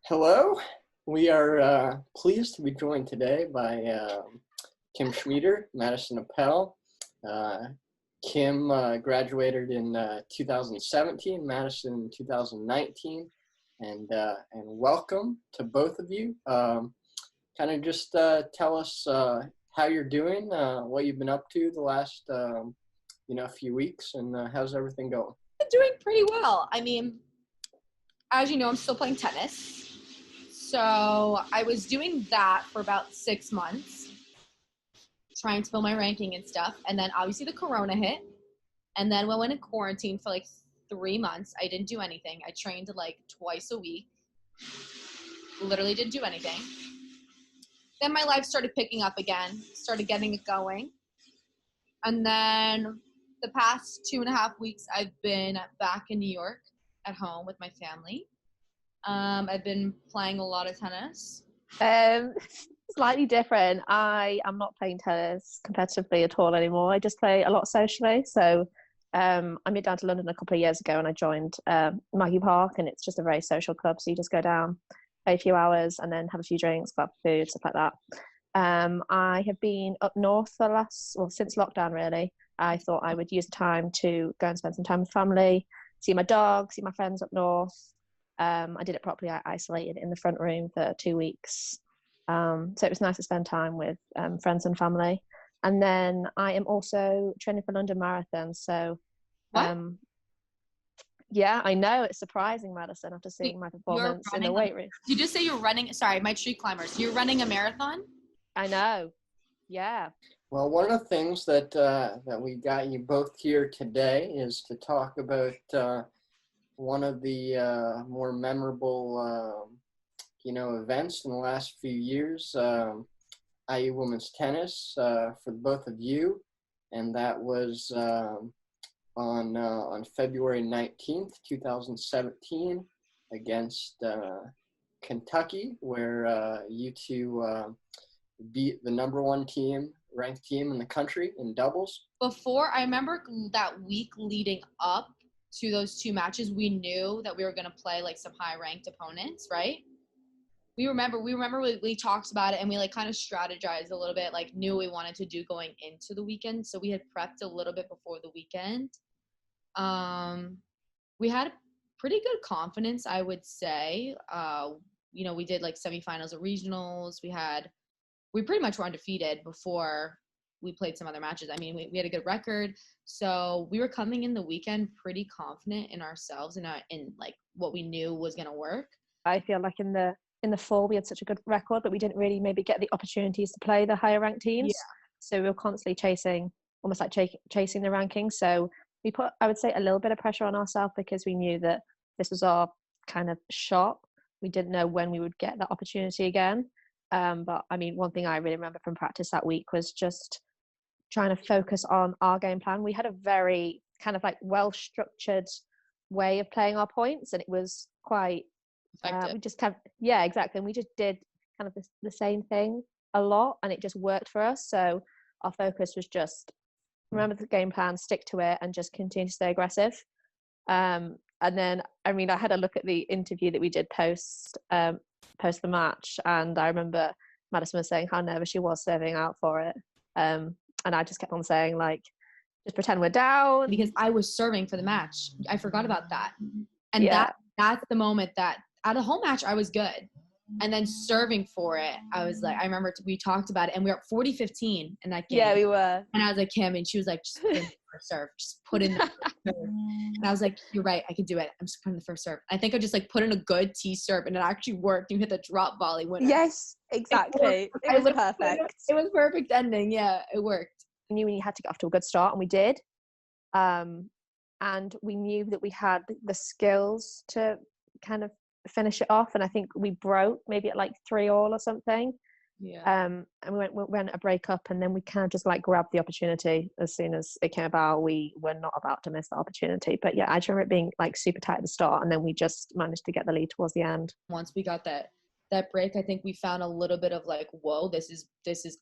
Hello. We are pleased to be joined today by Kim Schmider, Madison Appel. Uh, Kim graduated in 2017, Madison in 2019, and welcome to both of you. Kind of just tell us how you're doing, what you've been up to the last few weeks, and how's everything going? I'm doing pretty well. I mean, as you know, I'm still playing tennis. So I was doing that for about 6 months, trying to build my ranking and stuff. And then obviously the corona hit. And then we went in quarantine for like 3 months. I didn't do anything. I trained like twice a week. Literally didn't do anything. Then my life started picking up again, started getting it going. And then the past 2.5 weeks, I've been back in New York at home with my family. I've been playing a lot of tennis. Slightly different. I am not playing tennis competitively at all anymore. I just play a lot socially. So I moved down to London a couple of years ago and I joined Maggie Park, and it's just a very social club. So you just go down, play a few hours and then have a few drinks, grab food, stuff like that. I have been up north since lockdown really. I thought I would use the time to go and spend some time with family, see my dog, see my friends up north. I did it properly. I isolated in the front room for 2 weeks. So it was nice to spend time with friends and family. And then I am also training for London Marathon. So, yeah, I know. It's surprising, Madison, after seeing my performance in the weight room. You just say you're running, sorry, my tree climbers. You're running a marathon? I know. Yeah. Well, one of the things that we got you both here today is to talk about one of the more memorable, events in the last few years, IU women's tennis for both of you, and that was on February 19th, 2017, against Kentucky, where you two beat the number one ranked team in the country in doubles. Before, I remember that week leading up to those two matches, we knew that we were going to play like some high ranked opponents, right? We remember we talked about it and we like kind of strategized a little bit, like knew what we wanted to do going into the weekend. So we had prepped a little bit before the weekend. We had pretty good confidence, I would say. We did like semifinals of regionals. We pretty much were undefeated before we played some other matches. I mean, we had a good record. So we were coming in the weekend pretty confident in ourselves and in like what we knew was going to work. I feel like in the fall we had such a good record, but we didn't really maybe get the opportunities to play the higher ranked teams. Yeah. So we were constantly chasing the rankings. So we put, I would say, a little bit of pressure on ourselves because we knew that this was our kind of shot. We didn't know when we would get that opportunity again. But I mean, one thing I really remember from practice that week was just trying to focus on our game plan. We had a very kind of like well-structured way of playing our points, and it was quite we just kind of, yeah, exactly. And we just did kind of the same thing a lot, and it just worked for us. So our focus was just remember the game plan, stick to it, and just continue to stay aggressive. And then, I mean, I had a look at the interview that we did post the match, and I remember Madison was saying how nervous she was serving out for it. And I just kept on saying, like, just pretend we're down. Because I was serving for the match. I forgot about that. And yeah. That's the moment that out of the whole match, I was good. And then serving for it, I was like, I remember we talked about it, and we were 40-15 in that game. Yeah, we were. And I was like, Kim, and she was like, just put in the first serve. Just put in the first serve. And I was like, you're right, I can do it. I'm just putting the first serve. I think I just like put in a good tee serve, and it actually worked. You hit the drop volley winner. Yes, exactly. It was perfect. It was perfect ending. Yeah, it worked. We knew we had to get off to a good start, and we did. And we knew that we had the skills to kind of finish it off, and I think we broke maybe at like 3-3 or something. Yeah. And we went a break up, and then we kind of just like grabbed the opportunity as soon as it came about. We were not about to miss the opportunity. But yeah, I just remember it being like super tight at the start, and then we just managed to get the lead towards the end. Once we got that break, I think we found a little bit of like, whoa, this is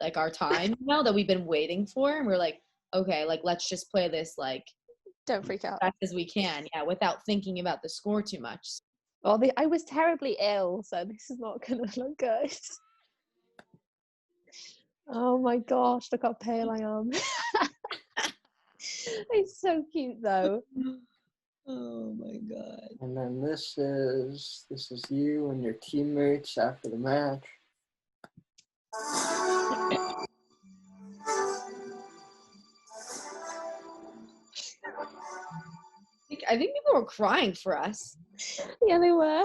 like our time now that we've been waiting for, and we're like, okay, like let's just play this like don't freak out as best as we can, yeah, without thinking about the score too much. Oh, I was terribly ill, so this is not going to look good. Oh my gosh, look how pale I am. It's so cute though. Oh my god. And then this is you and your teammates after the match. I think people were crying for us. Yeah, they were.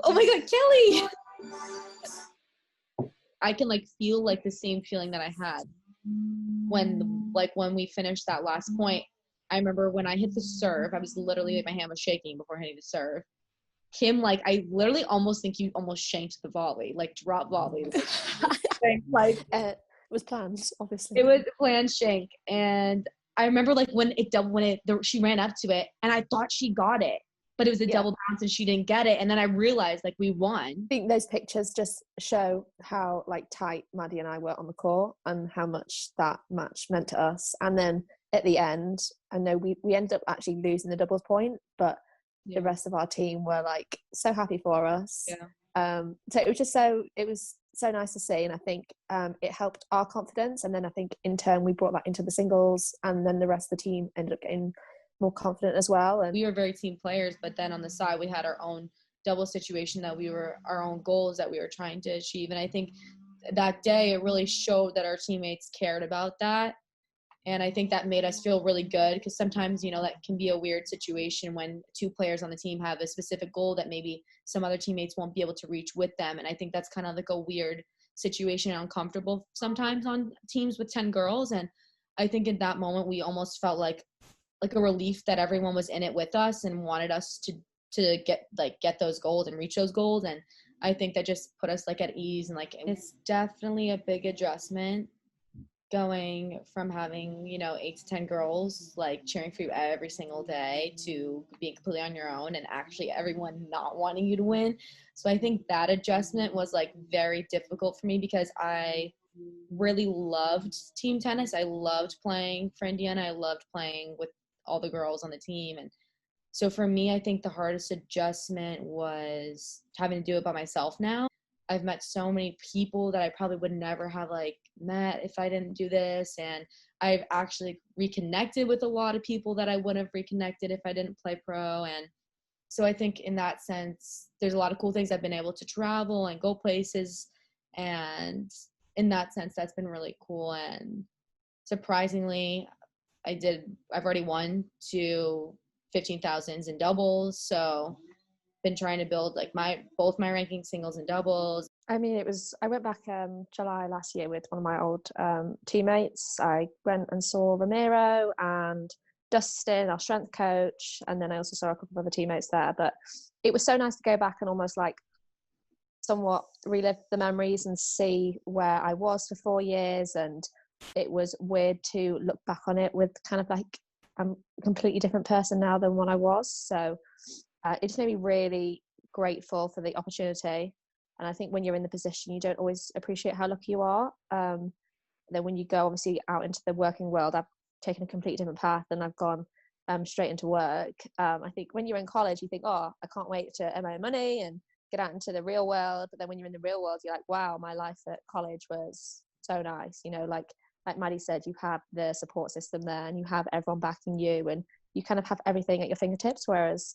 Oh my god, Kelly! I can like feel like the same feeling that I had when we finished that last point. I remember when I hit the serve, I was literally, my hand was shaking before hitting the serve. Kim, like, I literally almost think you almost shanked the volley, like drop volley. Like It was planned, obviously. it was a planned shank, and I remember like when she ran up to it, and I thought she got it, but it was a double bounce and she didn't get it, and then I realized like we won. I think those pictures just show how like tight Maddie and I were on the court and how much that match meant to us. And then at the end, I know we ended up actually losing the doubles point, but the rest of our team were like so happy for us. So it was so nice to see, and I think it helped our confidence, and then I think in turn we brought that into the singles, and then the rest of the team ended up getting more confident as well. And we were very team players, but then on the side we had our own double situation that our own goals that we were trying to achieve, and I think that day it really showed that our teammates cared about that. And I think that made us feel really good, because sometimes, that can be a weird situation when two players on the team have a specific goal that maybe some other teammates won't be able to reach with them. And I think that's kind of like a weird situation, uncomfortable sometimes on teams with 10 girls. And I think in that moment, we almost felt like a relief that everyone was in it with us and wanted us to get those goals and reach those goals. And I think that just put us like at ease, and like it's definitely a big adjustment going from having 8 to 10 girls like cheering for you every single day to being completely on your own and actually everyone not wanting you to win. So I think that adjustment was like very difficult for me, because I really loved team tennis. I loved playing for Indiana. I loved playing with all the girls on the team. And so for me, I think the hardest adjustment was having to do it by myself now. I've met so many people that I probably would never have like met if I didn't do this. And I've actually reconnected with a lot of people that I wouldn't have reconnected if I didn't play pro. And so I think in that sense, there's a lot of cool things. I've been able to travel and go places. And in that sense, that's been really cool. And surprisingly, I've already won 2 15,000s in doubles. So been trying to build like both my ranking singles and doubles. I mean, I went back July last year with one of my old teammates. I went and saw Ramiro and Dustin, our strength coach, and then I also saw a couple of other teammates there. But it was so nice to go back and almost like somewhat relive the memories and see where I was for 4 years. And it was weird to look back on it with kind of like I'm a completely different person now than what I was. So it just made me really grateful for the opportunity. And I think when you're in the position, you don't always appreciate how lucky you are. Then when you go obviously out into the working world, I've taken a completely different path and I've gone straight into work. I think when you're in college, you think, oh, I can't wait to earn my own money and get out into the real world. But then when you're in the real world, you're like, wow, my life at college was so nice. Like Maddie said, you have the support system there and you have everyone backing you and you kind of have everything at your fingertips. Whereas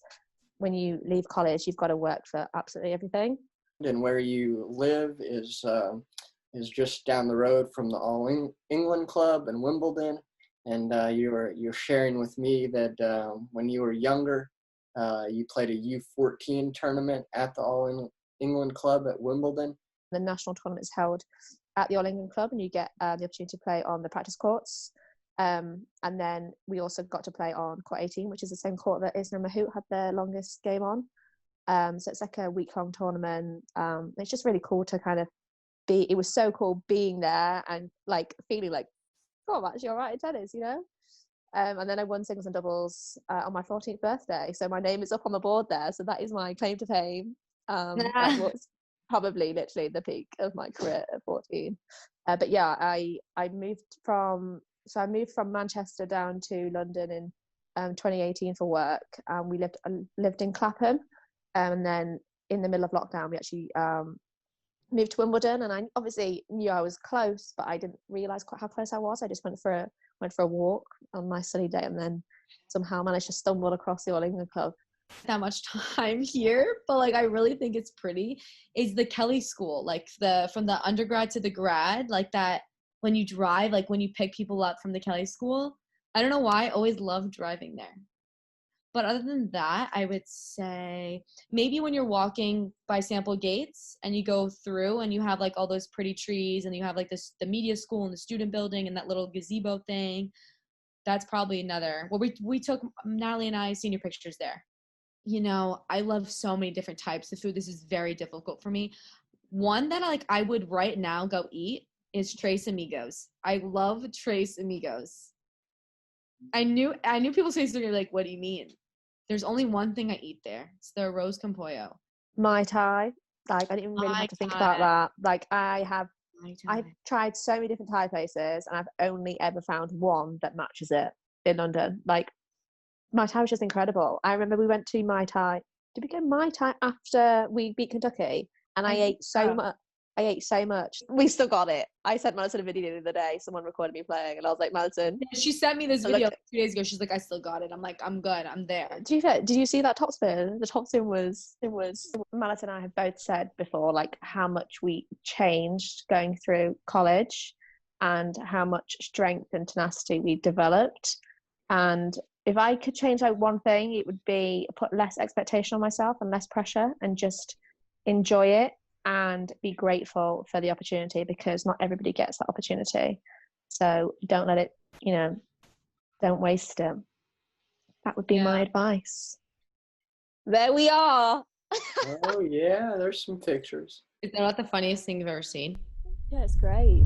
when you leave college, you've got to work for absolutely everything. And where you live is just down the road from the All England Club in Wimbledon. And you're sharing with me that when you were younger, you played a U14 tournament at the All England Club at Wimbledon. The national tournament is held at the All England Club, and you get the opportunity to play on the practice courts. And then we also got to play on court 18, which is the same court that Isna Mahut had their longest game on. So it's like a week-long tournament. It's just really cool to kind of it was so cool being there and like feeling like, oh, I'm actually all right at tennis, And then I won singles and doubles on my 14th birthday. So my name is up on the board there. So that is my claim to fame. That was probably literally the peak of my career at 14. But yeah, I moved from Manchester down to London in 2018 for work. We lived in Clapham. And then in the middle of lockdown, we actually moved to Wimbledon, and I obviously knew I was close, but I didn't realize quite how close I was. I just went for a walk on my sunny day, and then somehow managed to stumble across the All England Club. That much time here, but like I really think it's pretty, is the Kelly School, like from the undergrad to the grad, like that when you drive, like when you pick people up from the Kelly School. I don't know why, I always love driving there. But other than that, I would say maybe when you're walking by Sample Gates and you go through and you have like all those pretty trees and you have like the media school and the student building and that little gazebo thing. That's probably another. Well, we took Natalie and I senior pictures there. You know, I love so many different types of food. This is very difficult for me. One that I would right now go eat is Tres Amigos. I love Tres Amigos. I knew people say something like, what do you mean? There's only one thing I eat there. It's the arroz con pollo. Mai Tai. Like, I didn't even really have to think about that. Like, I've tried so many different Thai places, and I've only ever found one that matches it in London. Like, Mai Tai was just incredible. I remember we went to Mai Tai. Did we go Mai Tai after we beat Kentucky? And I ate so much. I ate so much. We still got it. I sent Madison a video the other day. Someone recorded me playing, and I was like, Madison. She sent me this video 2 days ago. She's like, I still got it. I'm like, I'm good. I'm there. Did you see that top spin? The top spin was. Madison and I have both said before, like, how much we changed going through college, and how much strength and tenacity we developed. And if I could change like one thing, it would be put less expectation on myself and less pressure, and just enjoy it and be grateful for the opportunity, because not everybody gets that opportunity. So don't let it, don't waste it. That would be my advice. There we are. Oh yeah, there's some pictures. Is that not the funniest thing you've ever seen? Yeah, it's great.